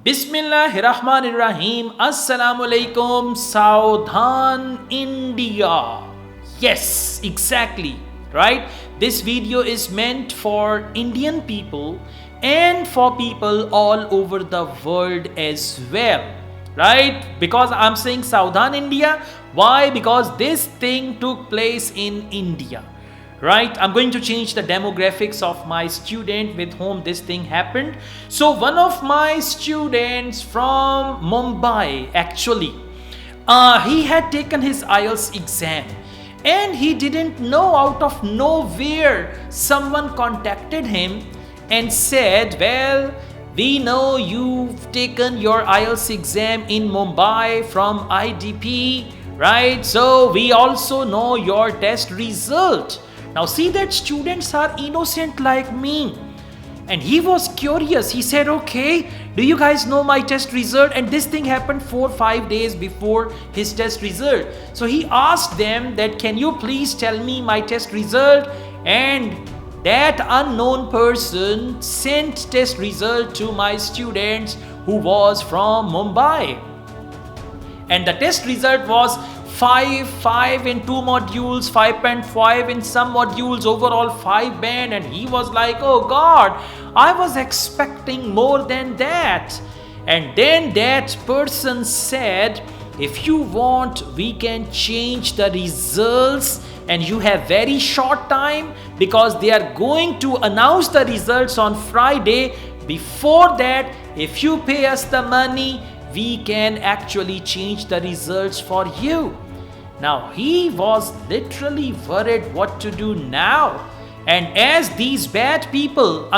Bismillahirrahmanirrahim. Assalamu alaikum, Southern India. Yes, exactly. Right? This video is meant for Indian people and for people all over the world as well. Right? Because I'm saying Southern India. Why? Because this thing took place in India. Right, I'm going to change the demographics of my student with whom this thing happened. So one of my students from Mumbai, actually, he had taken his Ielts exam and he didn't know, out of nowhere someone contacted him and said, well, we know you've taken your Ielts exam in Mumbai from IDP, right? So we also know your test result. Now see that students are innocent like me. And he was curious. He said, okay, do you guys know my test result? And this thing happened 4 or 5 days before his test result. So he asked them that, can you please tell me my test result? And that unknown person sent test result to my students who was from Mumbai. And the test result was 5 in 2 modules, 5.5 in some modules, overall 5 band. And he was like, oh God, I was expecting more than that. And then that person said, if you want, we can change the results, and you have very short time because they are going to announce the results on Friday. Before that, if you pay us the money, we can actually change the results for you. Now he was literally worried what to do now. And as these bad people,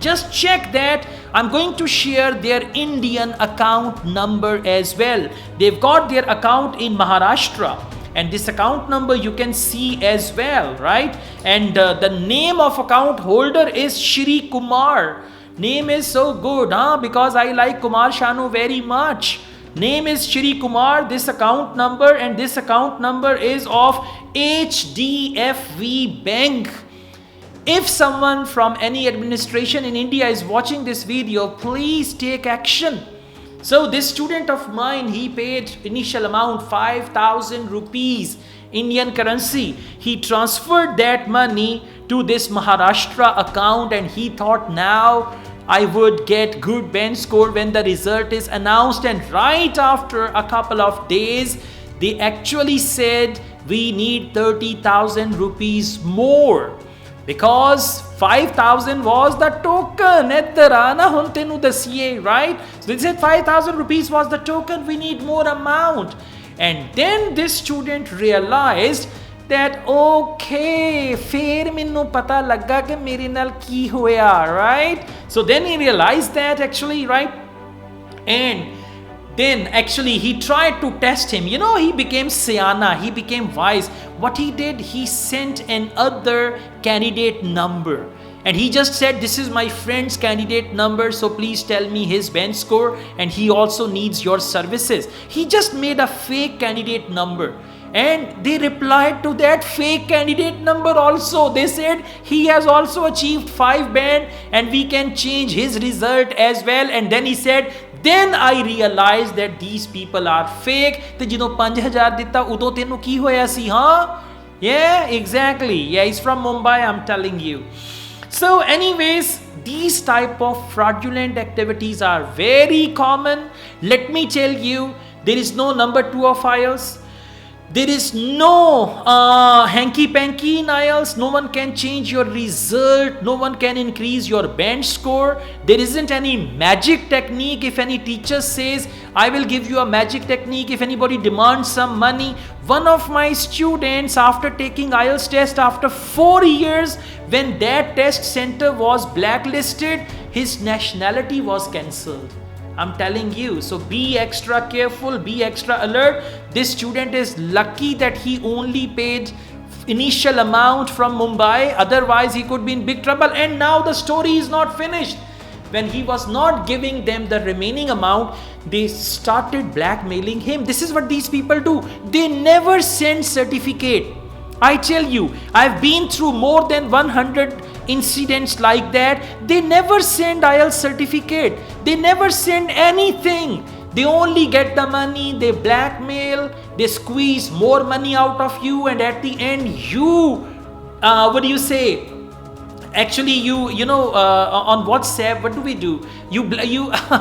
just check that I'm going to share their Indian account number as well. They've got their account in Maharashtra. And this account number you can see as well, right? And the name of account holder is Shri Kumar. Name is so good, because I like Kumar Shanu very much. Name is Shri Kumar, this account number, and this account number is of HDFV Bank. If someone from any administration in India is watching this video, please take action. So this student of mine, he paid initial amount 5,000 rupees Indian currency. He transferred that money to this Maharashtra account, and he thought now I would get good band score when the result is announced. And right after a couple of days, they actually said we need 30,000 rupees more, because 5,000 was the token. Right? So they said 5,000 rupees was the token, we need more amount. And then this student realized that okay, fair minnu pata lagga ke mere nal ki hoya, right? So then he realized that actually, right? And then actually he tried to test him. He became Siyana, he became wise. What he did, he sent another candidate number. And he just said, this is my friend's candidate number, so please tell me his band score, and he also needs your services. He just made a fake candidate number. And they replied to that fake candidate number also. They said he has also achieved 5 band and we can change his result as well. And then he said, then I realized that these people are fake. Te jidon 5,000 ditta udo tenu ki hoya si, Yeah, exactly. Yeah, he's from Mumbai, I'm telling you. So anyways, these type of fraudulent activities are very common. Let me tell you, there is no number 2 of Ielts. There is no hanky-panky in Ielts. No one can change your result. No one can increase your band score. There isn't any magic technique. If any teacher says, I will give you a magic technique, if anybody demands some money. One of my students, after taking Ielts test after 4 years, when that test center was blacklisted, his nationality was cancelled. I'm telling you. So be extra careful, be extra alert. This student is lucky that he only paid initial amount from Mumbai. Otherwise, he could be in big trouble. And now the story is not finished. When he was not giving them the remaining amount, they started blackmailing him. This is what these people do. They never send certificate. I tell you, I've been through more than 100 incidents like that, they never send IELTS certificate. They never send anything. They only get the money, they blackmail, they squeeze more money out of you, and at the end you, what do you say? Actually, on WhatsApp, what do we do? You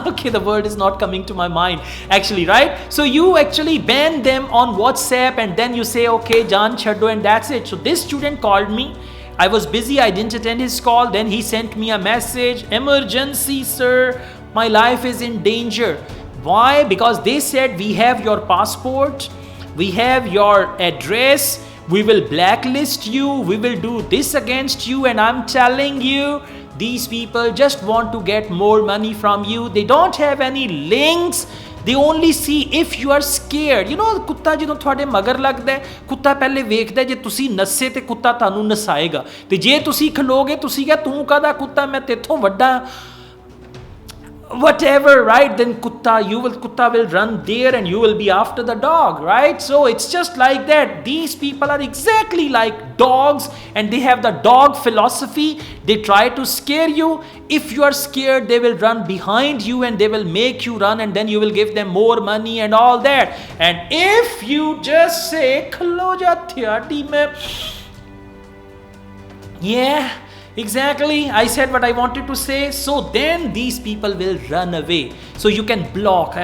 okay, the word is not coming to my mind actually, right? So you actually ban them on WhatsApp, and then you say, okay, Jaan chhaddo, and that's it. So this student called me. I was busy, I didn't attend his call. Then he sent me a message, emergency sir, my life is in danger. Why? Because they said, we have your passport, we have your address, we will blacklist you, we will do this against you. And I'm telling you, these people just want to get more money from you. They don't have any links. They only see if you are scared. You know, ਕੁੱਤਾ ਜਦੋਂ ਤੁਹਾਡੇ ਮਗਰ ਲੱਗਦਾ, ਕੁੱਤਾ ਪਹਿਲੇ ਵੇਖਦਾ ਜੇ ਤੁਸੀਂ ਨੱਸੇ ਤੇ ਕੁੱਤਾ ਤੁਹਾਨੂੰ ਨਸਾਏਗਾ, ਤੇ ਜੇ ਤੁਸੀਂ ਖਲੋਗੇ ਤੁਸੀਂ ਕਿਹਾ ਤੂੰ ਕਾਹਦਾ ਕੁੱਤਾ, ਮੈਂ ਤੇਥੋਂ ਵੱਡਾ, whatever, right? Then kutta will run there and you will be after the dog, right? So it's just like that. These people are exactly like dogs, and they have the dog philosophy. They try to scare you. If you are scared, they will run behind you and they will make you run, and then you will give them more money and all that. And if you just say khalo ja theati mein, yeah, exactly, I said what I wanted to say. So then these people will run away. So you can block,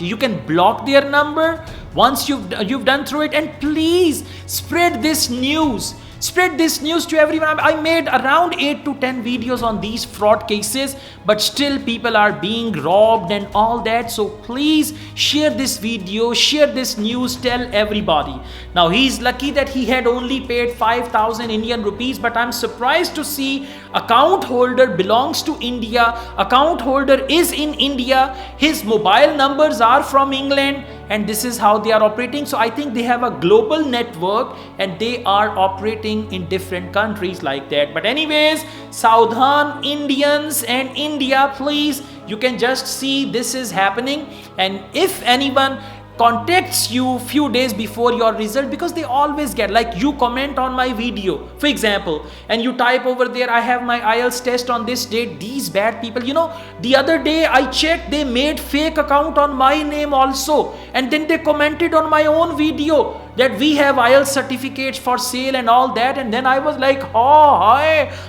you can block their number once you've done through it. And please spread this news. Spread this news to everyone. I made around 8 to 10 videos on these fraud cases, but still people are being robbed and all that. So please share this video, share this news, tell everybody. Now he's lucky that he had only paid 5,000 Indian rupees, but I'm surprised to see account holder belongs to India. Account holder is in India. His mobile numbers are from England, and this is how they are operating. So I think they have a global network and they are operating in different countries like that. But anyways, Saudhan Indians and India, please, you can just see this is happening. And if anyone contacts you few days before your result, because they always get, like, you comment on my video, for example, and you type over there, I have my IELTS test on this date. These bad people, you know, the other day I checked, they made fake account on my name also, and then they commented on my own video that we have IELTS certificates for sale and all that. And then I was like, oh,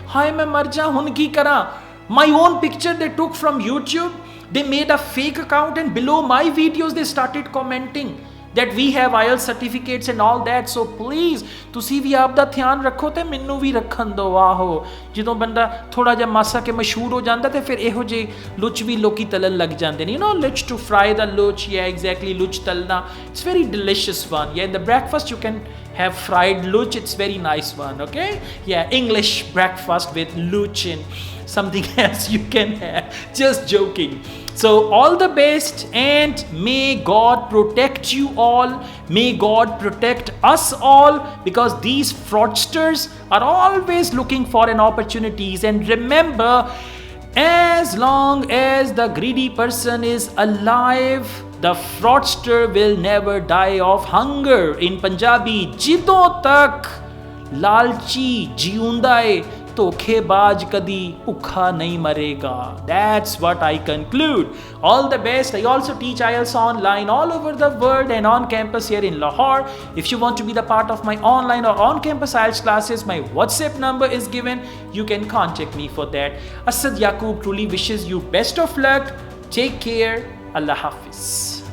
hi main mar ja, hun ki kara. My own picture they took from YouTube. They made a fake account, and below my videos they started commenting that we have IELTS certificates and all that. So please, ਤੁਸੀਂ ਵੀ ਆਪ ਦਾ ਧਿਆਨ ਰੱਖੋ ਤੇ ਮੈਨੂੰ ਵੀ ਰੱਖਣ ਦਿਓ। ਆਹੋ, ਜਦੋਂ ਬੰਦਾ ਥੋੜਾ ਜਿਹਾ ਮਾਸਾ ਕੇ ਮਸ਼ਹੂਰ ਹੋ ਜਾਂਦਾ ਤੇ ਫਿਰ ਇਹੋ ਜਿਹੇ ਲੁੱਚ ਵੀ ਲੋਕੀ ਤਲਣ ਲੱਗ ਜਾਂਦੇ ਨੇ। You know, lutch, to fry the lutch, yeah, exactly, lutch talna. It's very delicious one. Yeah, in the breakfast you can have fried lutch. It's very nice one. Okay, yeah, English breakfast with lutch and something else you can have. Just joking. So all the best, and may God protect you all. May God protect us all, because these fraudsters are always looking for an opportunities. And remember, as long as the greedy person is alive, the fraudster will never die of hunger. In Punjabi, jidon tak lalchi jiunda hai, ਧੋਖੇਬਾਜ਼ ਕਦੀ ਭੁੱਖਾ ਨਹੀਂ ਮਰੇਗਾ. That's what I conclude. All the best. I also teach IELTS online all over the world and on campus here in Lahore. If you want to be the part of my online or on-campus IELTS classes, my WhatsApp number is given. You can contact me for that. Asad Yaqub truly wishes you best of luck. Take care. Allah Hafiz.